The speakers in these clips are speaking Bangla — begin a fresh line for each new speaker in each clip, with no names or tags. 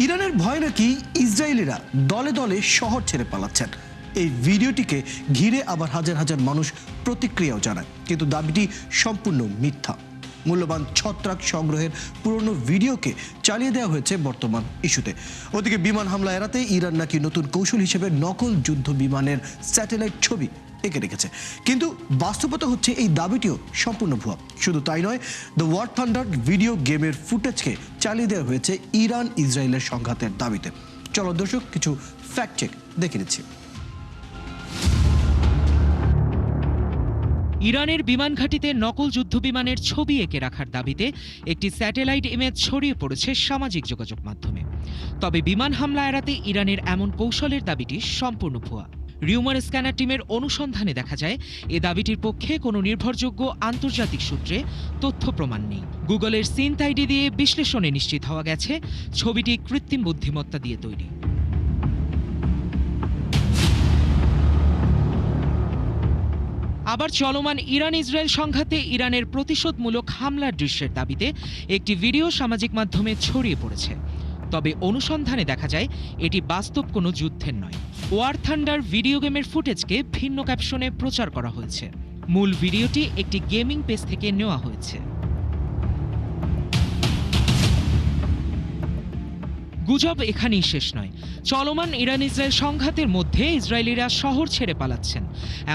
ইরানের ভয় নাকি ইসরায়েলিরা দলে দলে শহর ছেড়ে পালাচ্ছেন। এই ভিডিওটিকে ঘিরে আবার হাজার হাজার মানুষ প্রতিক্রিয়াও জানায়, কিন্তু দাবিটি সম্পূর্ণ মিথ্যা। মূল্যবান ছত্রাক সংগ্রহের পুরনো ভিডিওকে চালিয়ে দেওয়া হয়েছে বর্তমান ইস্যুতে। ওদিকে বিমান হামলা এড়াতে ইরান নাকি নতুন কৌশল হিসেবে নকল যুদ্ধ বিমানের স্যাটেলাইট ছবি এঁকে রেখেছে, কিন্তু বাস্তবতা হচ্ছে এই দাবিটিও সম্পূর্ণ ভুয়া। শুধু তাই নয়, দ্য ওয়ার থান্ডার ভিডিও গেমের ফুটেজকে চালিয়ে দেওয়া হয়েছে ইরান ইসরায়েলের সংঘাতের দাবিতে। চলো দর্শক, কিছু ফ্যাক্ট চেক দেখে নিচ্ছি।
ইরানের বিমান ঘাঁটিতে নকল যুদ্ধবিমানের ছবি এঁকে রাখার দাবিতে একটি স্যাটেলাইট ইমেজ ছড়িয়ে পড়েছে সামাজিক যোগাযোগ মাধ্যমে। তবে বিমান হামলা এড়াতে ইরানের এমন কৌশলের দাবিটি সম্পূর্ণ ভুয়া। রিউমার স্ক্যানার টিমের অনুসন্ধানে দেখা যায়, এ দাবিটির পক্ষে কোনো নির্ভরযোগ্য আন্তর্জাতিক সূত্রে তথ্য প্রমাণ নেই। গুগলের সিন্থ আইডি দিয়ে বিশ্লেষণে নিশ্চিত হওয়া গেছে ছবিটি কৃত্রিম বুদ্ধিমত্তা দিয়ে তৈরি। আবার চলমান ইরান ইসরায়েল সংঘাতে ইরানের প্রতিশোধমূলক হামলার দৃশ্যের দাবিতে একটি ভিডিও সামাজিক মাধ্যমে ছড়িয়ে পড়েছে। তবে অনুসন্ধানে দেখা যায় এটি বাস্তব কোনো যুদ্ধের নয়। ওয়ার থান্ডার ভিডিও গেমের ফুটেজকে ভিন্ন ক্যাপশনে প্রচার করা হয়েছে। মূল ভিডিওটি একটি গেমিং পেজ থেকে নেওয়া হয়েছে। গুজব এখানেই শেষ নয়। চলমান ইরান ইসরায়েল সংঘাতের মধ্যে ইসরায়েলিরা শহর ছেড়ে পালাচ্ছেন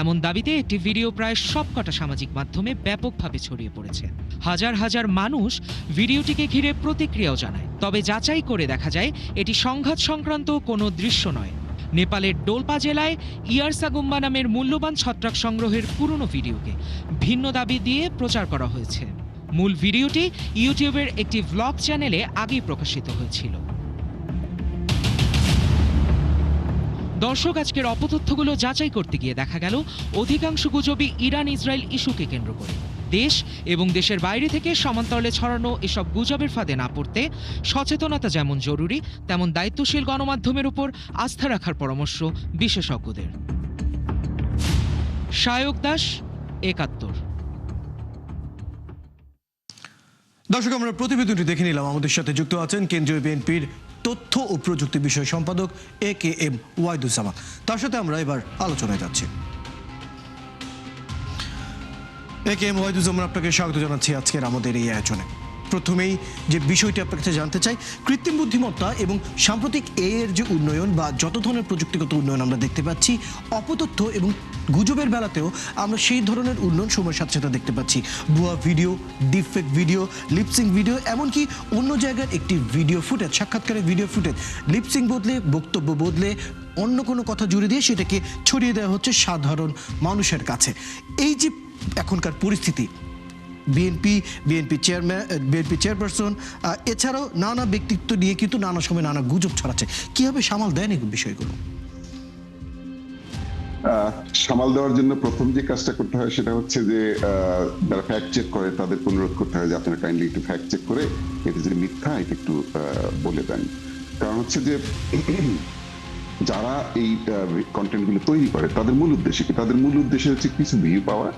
এমন দাবিতে একটি ভিডিও প্রায় সবকটা সামাজিক মাধ্যমে ব্যাপকভাবে ছড়িয়ে পড়েছে। হাজার হাজার মানুষ ভিডিওটিকে ঘিরে প্রতিক্রিয়াও জানায়। তবে যাচাই করে দেখা যায় এটি সংঘাত সংক্রান্ত কোনো দৃশ্য নয়। নেপালের ডোলপা জেলায় ইয়ারসাগুম্বা নামের মূল্যবান ছত্রাক সংগ্রহের পুরনো ভিডিওকে ভিন্ন দাবি দিয়ে প্রচার করা হয়েছে। মূল ভিডিওটি ইউটিউবের একটি ভ্লগ চ্যানেলে আগেই প্রকাশিত হয়েছিল। দর্শক, আজকের অপতথ্যগুলো যাচাই করতে গিয়ে দেখা গেল অধিকাংশ গুজবই ইরান ইসরায়েল ইস্যুকে কেন্দ্র করে। দেশ এবং দেশের বাইরে থেকে সমান্তরালে ছড়ানো এসব গুজবের ফাঁদে না পড়তে সচেতনতা যেমন জরুরি, তেমন দায়িত্বশীল গণমাধ্যমের উপর আস্থা রাখার পরামর্শ বিশেষজ্ঞদের। সায়ক দাস, ৭১।
দর্শক, আমরা প্রতিবেদনটি দেখে নিলাম। আমাদের সাথে যুক্ত আছেন কেন্দ্রীয় বিএনপির তথ্য ও প্রযুক্তি বিষয় সম্পাদক AKM ওয়াহিদুজ্জামান। তার সাথে আমরা এবার আলোচনায় যাচ্ছি। AKM ওয়াহিদুজ্জামান, আপনাকে স্বাগত জানাচ্ছি আজকের আমাদের এই আয়োজনে। প্রথমেই যে বিষয়টি আপনার কাছে জানতে চাই, কৃত্রিম বুদ্ধিমত্তা এবং সাম্প্রতিক এর যে উন্নয়ন বা যত ধরনের প্রযুক্তিগত উন্নয়ন আমরা দেখতে পাচ্ছি, অপতথ্য এবং গুজবের বেলাতেও আমরা সেই ধরনের উন্নয়ন সময়ের সাথে সাথে দেখতে পাচ্ছি। ভুয়া video, deepfake video, lip sync video, এমনকি অন্য জায়গার একটি ভিডিও ফুটেজ, সাক্ষাৎকারের ভিডিও ফুটেজ লিপসিং বদলে, বক্তব্য বদলে, অন্য কোনো কথা জুড়ে দিয়ে সেটাকে ছড়িয়ে দেওয়া হচ্ছে সাধারণ মানুষের কাছে। এই যে এখনকার পরিস্থিতি, বিএনপি চেয়ারপারসন এছাড়াও নানা ব্যক্তিত্ব নিয়ে কিন্তু নানা সময় নানা গুজব ছড়াচ্ছে। কিভাবে সামাল দেন এই বিষয়গুলো?
সামাল দেওয়ার জন্য প্রথম যে কাজটা করতে হয় সেটা হচ্ছে যে যারা ফ্যাক্ট চেক করে তাদের অনুরোধ করতে হয় যে আপনারা কাইন্ডলি একটু ফ্যাক্ট চেক করে এটা যে মিথ্যা এটা একটু বলে দেন। কারণ হচ্ছে যে যারা এই কন্টেন্ট গুলো তৈরি করে তাদের মূল উদ্দেশ্য হচ্ছে কিছু ভিউ পাওয়া।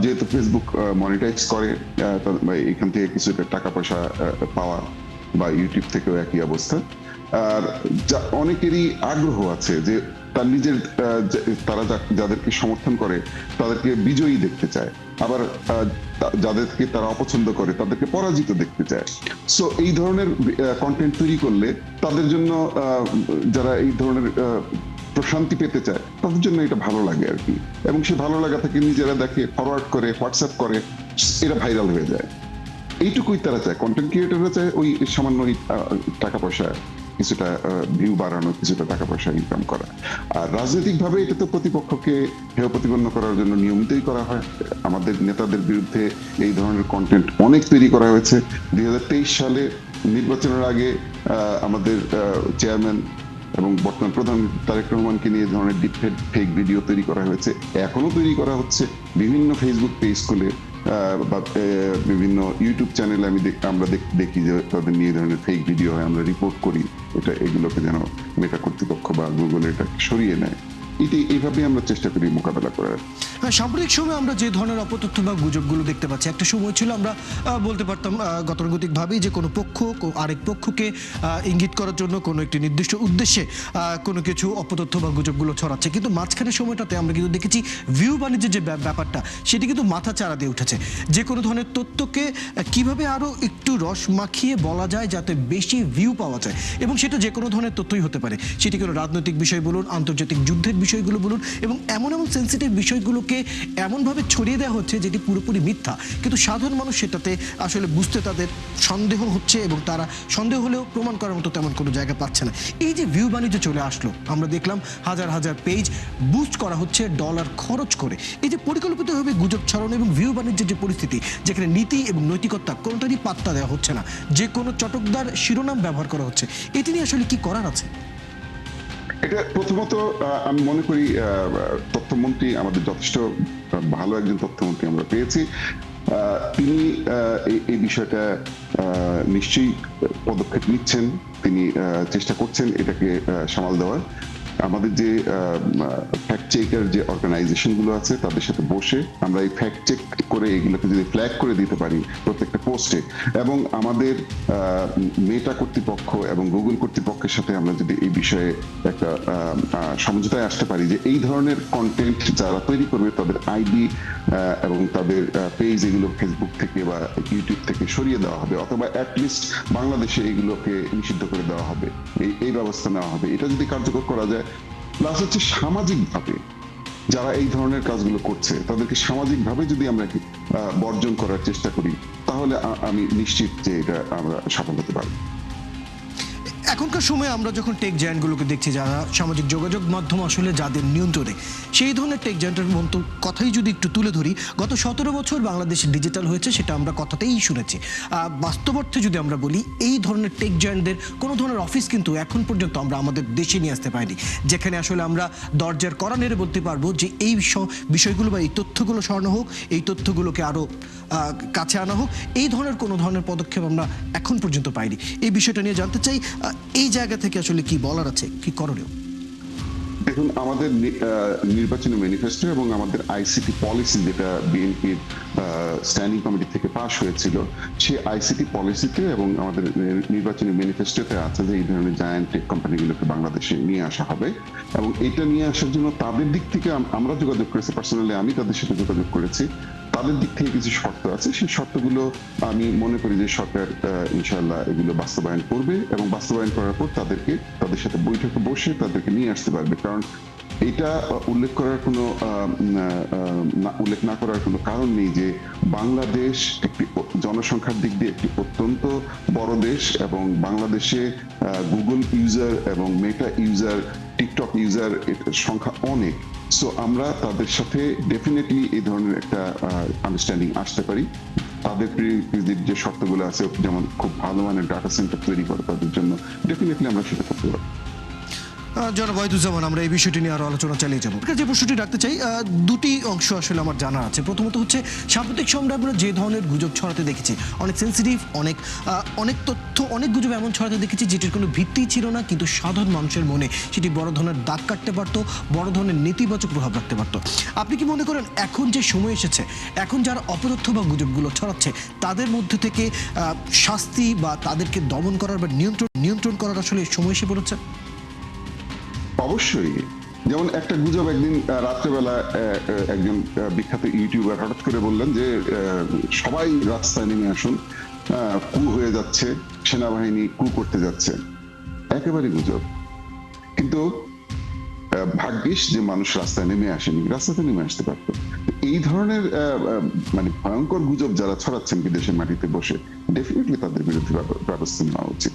যেহেতু ফেসবুক মনিটাইজ করে, এখান থেকে কিছু টাকা পয়সা পাওয়া, বা ইউটিউব থেকেও একই অবস্থা। আর অনেকেরই আগ্রহ আছে যে তার নিজের তারা যাদেরকে সমর্থন করে তাদেরকে বিজয়ী দেখতে চায়, আবার যাদেরকে তারা অপছন্দ করে তাদেরকে পরাজিত দেখতে চায়। সো এই ধরনের কন্টেন্ট তৈরি করলে তাদের জন্য, যারা এই ধরনের প্রশান্তি পেতে চায় তাদের জন্য এটা ভালো লাগে আর কি। এবং সে ভালো লাগা থেকে নিজেরা দেখে, ফরওয়ার্ড করে, হোয়াটসঅ্যাপ করে, এটা ভাইরাল হয়ে যায়। এইটুকুই তারা চায়, কন্টেন্ট ক্রিয়েটররা চায় ওই সামান্য টাকা পয়সা, কিছুটা ভিউ বাড়ানো, কিছুটা টাকা পয়সা ইনকাম করা। আর রাজনৈতিক ভাবে এটা তো প্রতিপক্ষকে হেয় প্রতিপন্ন করার জন্য নিয়মিতই করা হয়। আমাদের নেতাদের বিরুদ্ধে এই ধরনের কন্টেন্ট অনেক তৈরি করা হয়েছে। 2023 সালে নির্বাচনের আগে আমাদের চেয়ারম্যান এবং বর্তমান প্রধান তারেক রহমানকে নিয়ে ধরনের ডিপফেক ভিডিও তৈরি করা হয়েছে, এখনো তৈরি করা হচ্ছে। বিভিন্ন ফেসবুক পেজ খুলে বা বিভিন্ন ইউটিউব চ্যানেলে আমরা দেখি যে তাদের নিয়ে ধরনের ফেক ভিডিও হয়, আমরা রিপোর্ট করি, এগুলোকে যেন মেটা কর্তৃপক্ষ বা গুগল এটা সরিয়ে নেয়। এইভাবে আমরা চেষ্টা করি মোকাবেলা করার।
হ্যাঁ, সাম্প্রতিক সময়ে আমরা যে ধরনের অপতথ্য বা গুজবগুলো দেখতে পাচ্ছি, একটা সময় ছিল আমরা বলতে পারতাম গতানুগতিকভাবেই যে কোনো পক্ষ আরেক পক্ষকে ইঙ্গিত করার জন্য কোনো একটি নির্দিষ্ট উদ্দেশ্যে কোনো কিছু অপতথ্য বা গুজবগুলো ছড়াচ্ছে, কিন্তু মাঝখানের সময়টাতে আমরা কিন্তু দেখেছি ভিউ বাণিজ্যের যে ব্যাপারটা সেটি কিন্তু মাথা চাড়া দিয়ে উঠেছে। যে কোনো ধরনের তথ্যকে কিভাবে আরও একটু রস মাখিয়ে বলা যায় যাতে বেশি ভিউ পাওয়া যায়, এবং সেটা যে কোনো ধরনের তথ্যই হতে পারে, সেটি কোনো রাজনৈতিক বিষয় বলুন, আন্তর্জাতিক যুদ্ধের বিষয়গুলো বলুন, এবং এমন এমন সেন্সিটিভ বিষয়গুলোকে এমনভাবে ছড়িয়ে দেওয়া হচ্ছে যেটি পুরোপুরি মিথ্যা, কিন্তু সাধারণ মানুষ সেটাতে আসলে বুঝতে তাদের সন্দেহ হচ্ছে এবং তারা সন্দেহ হলেও প্রমাণ করার মতো তেমন কোনো জায়গা পাচ্ছে না। এই যে ভিউ বাণিজ্য চলে আসলো, আমরা দেখলাম হাজার হাজার পেজ বুস্ট করা হচ্ছে ডলার খরচ করে। এই যে পরিকল্পিতভাবে গুজব ছড়ানো এবং ভিউ বাণিজ্যের যে পরিস্থিতি, যেখানে নীতি এবং নৈতিকতা কোনোটারই পাত্তা দেওয়া হচ্ছে না, যে কোনো চটকদার শিরোনাম ব্যবহার করা হচ্ছে, এটি নিয়ে আসলে কি করার আছে?
এটা প্রথমত আমি মনে করি তথ্যমন্ত্রী আমাদের যথেষ্ট ভালো একজন তথ্যমন্ত্রী আমরা পেয়েছি। তিনি এই বিষয়টা নিশ্চয়ই পদক্ষেপ নিচ্ছেন, তিনি চেষ্টা করছেন এটাকে সামাল দেওয়ার। আমাদের যে ফ্যাক্ট চেকার যে অর্গানাইজেশন গুলো আছে তাদের সাথে বসে আমরা এই ফ্যাক্ট চেক করে এগুলোকে যদি ফ্ল্যাগ করে দিতে পারি প্রত্যেকটা পোস্টে, এবং আমাদের মেটা কর্তৃপক্ষ এবং গুগল কর্তৃপক্ষের সাথে আমরা যদি এই বিষয়ে একটা সমঝোতায় আসতে পারি যে এই ধরনের কন্টেন্ট যারা তৈরি করবে তাদের আইডি এবং তাদের পেজ এগুলো ফেসবুক থেকে বা ইউটিউব থেকে সরিয়ে দেওয়া হবে, অথবা অ্যাটলিস্ট বাংলাদেশে এগুলোকে নিষিদ্ধ করে দেওয়া হবে, এই ব্যবস্থা নেওয়া হবে। এটা যদি কার্যকর করা যায়, প্লাস হচ্ছে সামাজিকভাবে যারা এই ধরনের কাজগুলো করছে তাদেরকে সামাজিকভাবে যদি আমরা বর্জন করার চেষ্টা করি, তাহলে আমি নিশ্চিত যে এটা আমরা সফল হতে পারবো।
এখনকার সময়ে আমরা যখন টেক জায়ান্টগুলোকে দেখছি, যারা সামাজিক যোগাযোগ মাধ্যম আসলে যাদের নিয়ন্ত্রণে, সেই ধরনের টেক জায়ান্টের মতো কথাই যদি একটু তুলে ধরি, গত 17 বছর বাংলাদেশ ডিজিটাল হয়েছে, সেটা আমরা কথাতেই শুনেছি। বাস্তব অর্থে যদি আমরা বলি, এই ধরনের টেক জায়ান্টদের কোনো ধরনের অফিস কিন্তু এখন পর্যন্ত আমরা আমাদের দেশে নিয়ে আসতে পারিনি, যেখানে আসলে আমরা দরজার কড়া নেড়ে বলতে পারবো যে এই বিষয়গুলো বা এই তথ্যগুলো সরানো হোক, এই তথ্যগুলোকে আরও কাছে আনা হোক, এই ধরনের কোনো ধরনের পদক্ষেপ আমরা এখন পর্যন্ত পাইনি। এই বিষয়টা নিয়ে জানতে চাই, এই জায়গা থেকে আসলে কি বলার আছে, কি করণীয়?
দেখুন, আমাদের নির্বাচনী ম্যানিফেস্টো এবং আমাদের আইসিটি পলিসি যেটা বিএনপির স্ট্যান্ডিং কমিটি থেকে পাশ হয়েছিল, সেই আইসিটি পলিসিতে এবং আমাদের নির্বাচনী ম্যানিফেস্টোতে আছে যে এই ধরনের জায়ান্ট টেক কোম্পানিগুলোকে বাংলাদেশে নিয়ে আসা হবে, এবং এটা নিয়ে আসার জন্য তাদের দিক থেকে আমরা যোগাযোগ করেছি, পার্সোনালি আমি তাদের সাথে যোগাযোগ করেছি। তাদের দিক থেকে কিছু শর্ত আছে, সেই শর্তগুলো আমি মনে করি যে সরকার ইনশাআল্লাহ এগুলো বাস্তবায়ন করবে, এবং বাস্তবায়ন করার পর তাদের সাথে বৈঠকে বসে তাদেরকে নিয়ে আসতে পারবে। কারণ এটা উল্লেখ না করার কোনো কারণ নেই যে বাংলাদেশ একটি জনসংখ্যার দিক দিয়ে একটি অত্যন্ত বড় দেশ, এবং বাংলাদেশে গুগল ইউজার এবং মেটা ইউজার, টিকটক ইউজার সংখ্যা অনেক। সো আমরা তাদের সাথে ডেফিনেটলি এই ধরনের একটা আন্ডারস্ট্যান্ডিং আসতে পারি। তাদের যে শর্তগুলো আছে, যেমন খুব ভালো মানের ডাটা সেন্টার তৈরি করে তাদের জন্য, ডেফিনেটলি আমরা সেটা করতে পারি।
জনাব ওয়াহিদুজ্জামান, আমরা এই বিষয়টি নিয়ে আরো আলোচনা চালিয়ে যাবো। যে প্রশ্নটি রাখতে চাই, দুটি অংশ আসলে আমার জানা আছে। প্রথমত হচ্ছে, সাম্প্রতিক সময়ে আমরা যে ধরনের গুজব ছড়াতে দেখেছি, অনেক সেন্সিটিভ, অনেক তথ্য, অনেক গুজব এমন ছড়াতে দেখেছি যেটির কোনো ভিত্তি ছিল না, কিন্তু সাধারণ মানুষের মনে সেটি বড় ধরনের দাগ কাটতে পারতো, বড় ধরনের নেতিবাচক প্রভাব রাখতে পারতো। আপনি কি মনে করেন এখন যে সময় এসেছে, এখন যারা অপতথ্য বা গুজবগুলো ছড়াচ্ছে তাদের মধ্যে থেকে শাস্তি বা তাদেরকে দমন করার বা নিয়ন্ত্রণ করার আসলে সময় এসে পড়েছে?
অবশ্যই। যেমন একটা গুজব একদিন রাত্রেবেলা একজন বিখ্যাত ইউটিউবার হঠাৎ করে বললেন যে সবাই রাস্তায় নেমে আসুন, কু হয়ে যাচ্ছে, সেনাবাহিনী কু করতে যাচ্ছে। একেবারে গুজব। কিন্তু ভাগ্যিস যে মানুষ রাস্তায় নেমে আসেনি, রাস্তাতে নেমে আসতে পারতো। এই ধরনের মানে ভয়ঙ্কর গুজব যারা ছড়াচ্ছেন বিদেশের মাটিতে বসে, ডেফিনেটলি তাদের বিরুদ্ধে ব্যবস্থা নেওয়া উচিত।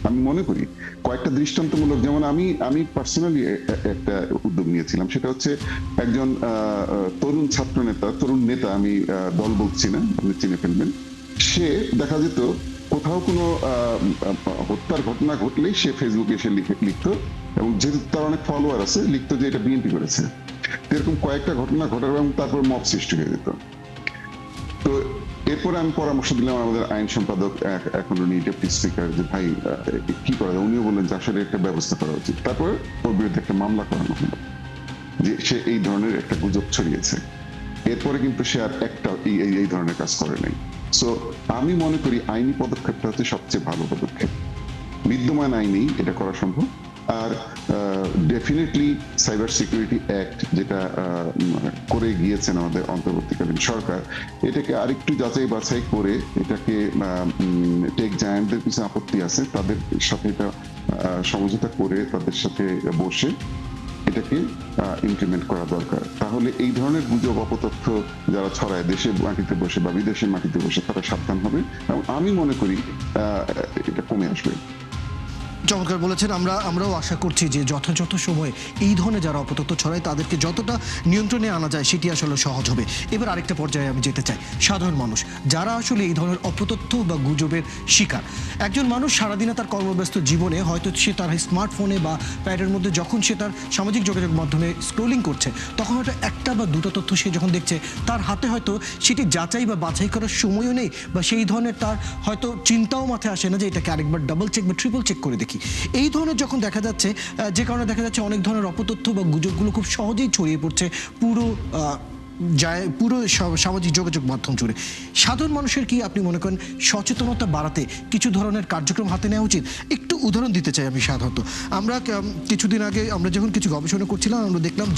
আমি মনে করি কয়েকটা দৃষ্টান্তমূলক, যেমন আমি পার্সোনালি একটা উদ্যোগ নিয়েছিলাম, সেটা হচ্ছে একজন তরুণ ছাত্র নেতা, তরুণ নেতা, আমি দল বলছি না, আপনি চিনে ফেলবেন। সে দেখা যেত কোথাও কোনো হত্যার ঘটনা ঘটলেই সে ফেসবুকে এসে লিখতো, এবং যেহেতু তার অনেক ফলোয়ার আছে, লিখতো যে এটা বিএনপি করেছে। এরকম কয়েকটা ঘটনা ঘটার, এবং তারপর মব সৃষ্টি হয়ে যেত। তো এরপরে আমি পরামর্শ দিলাম আমাদের আইন সম্পাদক, এখন উনি ডেপুটি স্পিকার, যে ভাই কি করা যায়। উনিও বললেন যে আসলে একটা ব্যবস্থা করা উচিত। তারপর ওর বিরুদ্ধে একটা মামলা করানো হলো। যে সে এই ধরনের একটা গুজব ছড়িয়েছে, এরপরে কিন্তু সে আর একটা এই ধরনের কাজ করে নাই। সো আমি মনে করি আইনি পদক্ষেপটা হচ্ছে সবচেয়ে ভালো পদক্ষেপ। বিদ্যমান আইনেই এটা করা সম্ভব। আর ডেফিনেটলি সাইবার সিকিউরিটি অ্যাক্ট যেটা করে গিয়েছেন আমাদের অন্তর্বর্তীকালীন সরকার, এটাকে আরেকটু যাচাই বাছাই করে এটাকে টেক জায়ান্টদের কিছু আপত্তি আছে, তাদের সাথে এটা সমঝোতা করে তাদের সাথে বসে এটাকে ইমপ্লিমেন্ট করা দরকার। তাহলে এই ধরনের গুজব অপতথ্য যারা ছড়ায় দেশের মাটিতে বসে বা বিদেশের মাটিতে বসে, তারা সাবধান হবে এবং আমি মনে করি এটা কমে আসবে।
চমৎকার বলেছেন। আমরাও আশা করছি যে যথাযথ সময়ে এই ধরনের যারা অপতথ্য ছড়ায় তাদেরকে যতটা নিয়ন্ত্রণে আনা যায় সেটি আসলে সহজ হবে। এবার আরেকটা পর্যায়ে আমি যেতে চাই, সাধারণ মানুষ যারা আসলে এই ধরনের অপতথ্য বা গুজবের শিকার। একজন মানুষ সারাদিনে তার কর্মব্যস্ত জীবনে হয়তো সে তার স্মার্টফোনে বা প্যাডের মধ্যে যখন সে তার সামাজিক যোগাযোগ মাধ্যমে স্ক্রোলিং করছে, তখন হয়তো একটা বা দুটো তথ্য সে যখন দেখছে, তার হাতে হয়তো সেটি যাচাই বা বাছাই করার সময়ও নেই, বা সেই ধরনের তার হয়তো চিন্তাও মাথায় আসে না যে এটাকে আরেকবার ডাবল চেক বা ট্রিপল চেক করে দেখি। এই ধরনের যখন দেখা যাচ্ছে, যে কারণে দেখা যাচ্ছে অনেক ধরনের অপতথ্য বা গুজবগুলো খুব সহজেই ছড়িয়ে পড়ছে পুরো সামাজিক যোগাযোগ মাধ্যম জুড়ে। সাধারণ মানুষের কি আপনি মনে করেন সচেতনতা বাড়াতে কিছু ধরনের কার্যক্রম হাতে নেওয়া উচিত? একটু উদাহরণ দিতে চাই আমি। সাধারণত আমরা কিছুদিন আগে আমরা যখন কিছু গবেষণা করছিলাম, আমরা দেখলাম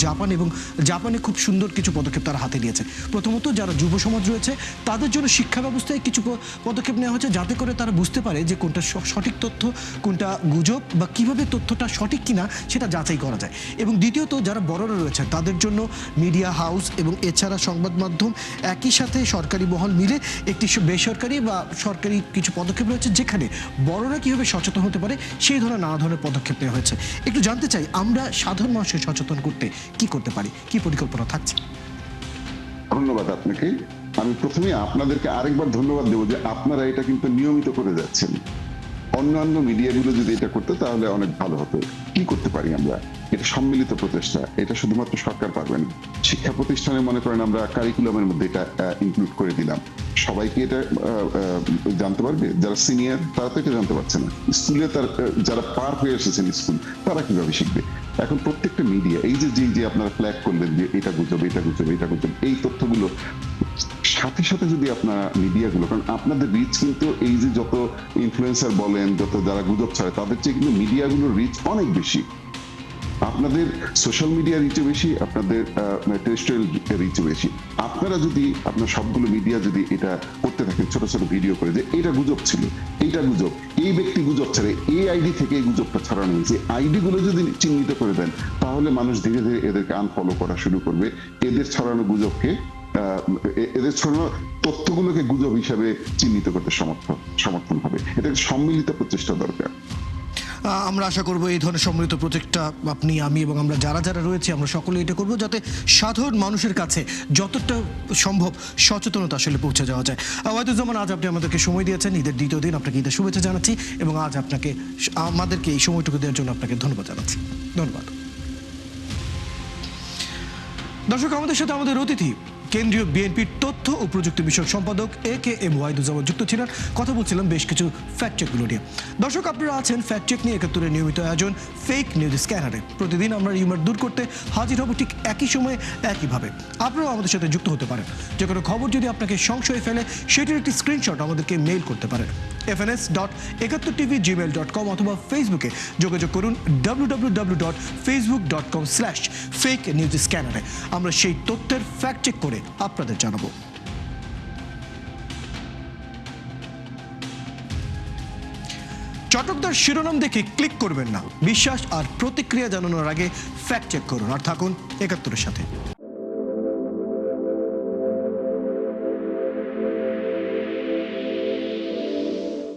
জাপানে খুব সুন্দর কিছু পদক্ষেপ তারা হাতে নিয়েছে। প্রথমত যারা যুব সমাজ রয়েছে তাদের জন্য শিক্ষা ব্যবস্থায় কিছু পদক্ষেপ নেওয়া হচ্ছে, যাতে করে তারা বুঝতে পারে যে কোনটা সঠিক তথ্য, কোনটা গুজব, বা কিভাবে তথ্যটা সঠিক কিনা সেটা যাচাই করা যায়। এবং দ্বিতীয়ত যারা বড়রা রয়েছে তাদের জন্য মিডিয়া হাউস এবং এছাড়া সংবাদ মাধ্যম একই সাথে সরকারি মহল মিলে একটি বেসরকারি বা সরকারি কিছু পদক্ষেপ রয়েছে, যেখানে বড়রা কীভাবে সচেতন হতে পারে সেই ধরনের নানা ধরনের পদক্ষেপ নেওয়া হয়েছে। একটু জানতে চাই আমরা সাধারণ মানুষকে সচেতন করতে কি করতে পারি, কি পরিকল্পনা থাকছে?
ধন্যবাদ আপনাকে। আমি প্রথমে আপনাদেরকে আরেকবার ধন্যবাদ দেবো যে আপনারা এটা কিন্তু নিয়মিত করে যাচ্ছেন। অন্যান্য মিডিয়াগুলো যদি এটা করতে তাহলে অনেক ভালো হতো। কি করতে পারি আমরা? এটা সম্মিলিত প্রচেষ্টা, এটা শুধুমাত্র সরকার পারবে না। শিক্ষা প্রতিষ্ঠানে মনে করেন আমরা কারিকুলামের মধ্যে এটা ইনক্লুড করে দিলাম, সবাইকে এটা জানতে পারবে। যারা সিনিয়র তারা তো এটা জানতে পারছে না, স্কুলে তার যারা পার হয়ে এসেছেন স্কুল, তারা কিভাবে শিখবে? এখন প্রত্যেকটা মিডিয়া এই যে আপনারা ফ্ল্যাগ করলেন যে এটা গুজব, এটা গুজব, এটা গুজব, এই তথ্যগুলো সাথে সাথে যদি আপনারা মিডিয়াগুলো, কারণ আপনাদের রিচ কিন্তু এই যে যত ইনফ্লুয়েন্সার বলেন, যত যারা গুজব ছড়ায়, তাদের চেয়ে কিন্তু মিডিয়াগুলোর রিচ অনেক বেশি। আপনাদের সোশ্যাল মিডিয়া রিচে বেশি, আপনাদের টেরেস্ট্রিয়াল রিচে বেশি। আপনারা যদি আপনার সবগুলো মিডিয়া যদি এটা করতে থাকেন, ছোট ছোট ভিডিও করে যে এটা গুজব ছিল, এইটা গুজব, এই ব্যক্তি গুজব ছাড়ে, এই আইডি থেকে এই গুজবটা ছড়ানো হয়েছে, আইডি গুলো যদি চিহ্নিত করে দেন, তাহলে মানুষ ধীরে ধীরে এদেরকে আনফলো করা শুরু করবে। এদের ছড়ানো গুজবকে, এদের ছড়ানো তথ্যগুলোকে গুজব হিসাবে চিহ্নিত করতে সমর্থন হবে। এটা সম্মিলিত প্রচেষ্টা দরকার।
আমরা আশা করব এই ধরনের সম্মিলিত প্রজেক্টটা আপনি, আমি এবং আমরা যারা যারা রয়েছি আমরা সকলে এটা করব, যাতে সাধারণ মানুষের কাছে যতটা সম্ভব সচেতনতা আসলে পৌঁছে যাওয়া যায়। ওয়াহিদুজ্জামান, আজ আপনি আমাদেরকে সময় দিয়েছেন, ঈদের দ্বিতীয় দিন, আপনাকে ঈদের শুভেচ্ছা জানাচ্ছি এবং আজ আমাদেরকে এই সময়টুকু দেওয়ার জন্য আপনাকে ধন্যবাদ জানাচ্ছি। ধন্যবাদ। দর্শক, আমাদের সাথে আমাদের অতিথি কেন্দ্রীয় বিএনপির তথ্য ও প্রযুক্তি বিষয়ক সম্পাদক AKM ওয়াহিদুজ্জামান যুক্ত ছিলেন। কথা বলছিলাম বেশ কিছু ফ্যাক্ট চেকগুলো নিয়ে। দর্শক, আপনারা আছেন ফ্যাক্ট চেক নিয়ে ৭১-এর নিয়মিত আয়োজন ফেক নিউজ স্ক্যানারে। প্রতিদিন আমরা রিউমার দূর করতে হাজির হব ঠিক একই সময়ে একইভাবে। আপনারাও আমাদের সাথে যুক্ত হতে পারেন। যে কোনো খবর যদি আপনাকে সংশয়ে ফেলে সেটির একটি স্ক্রিনশট আমাদেরকে মেইল করতে পারেন fns.71tv@gmail.com অথবা ফেসবুকে যোগাযোগ করুন www.facebook.com/fake-news-scanner-এ। আমরা সেই তথ্যের ফ্যাক্ট চেক করে আপনাদের জানাবো। চটকদার শিরোনাম দেখে ক্লিক করবেন না। বিশ্বাস আর প্রতিক্রিয়া জানানোর আগে ফ্যাক্ট চেক করুন আর থাকুন ৭১-এর সাথে।